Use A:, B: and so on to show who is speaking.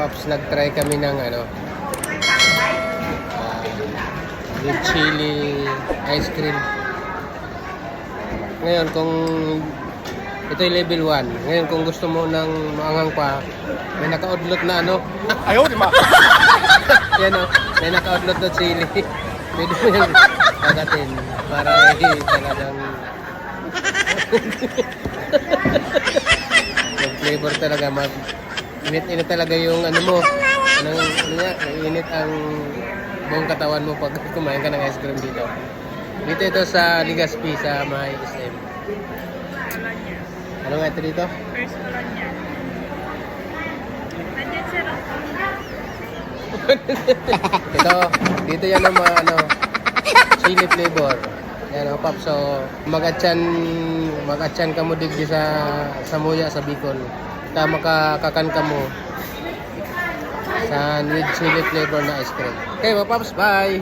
A: Pops, nag-try kami ng ano, with chili ice cream. Ngayon, kung ito yung level 1. Ngayon, kung gusto mo ng maanghang pa, may naka-udlot na ano.
B: Ayaw, di ba?
A: Yan o, may naka-udlot na chili. Pwede mo yung kagatin para talagang yung flavor talaga init-init talaga yung ano mo. Ano nga, init ang buong katawan mo pag kumain ka ng ice cream dito. Dito ito sa Legazpi sa May SM. Ano nga ito dito?
C: First ko lang yan. Nandiyan sir.
A: Ito, dito yan ang mga ano, chili flavor. Yan o, Pop. So, mag-atyan ka mo digdi sa Muya, sa Bicol. Tama kakan ka mo sa with chili flavor na ice cream. Okay, mga Pops, bye!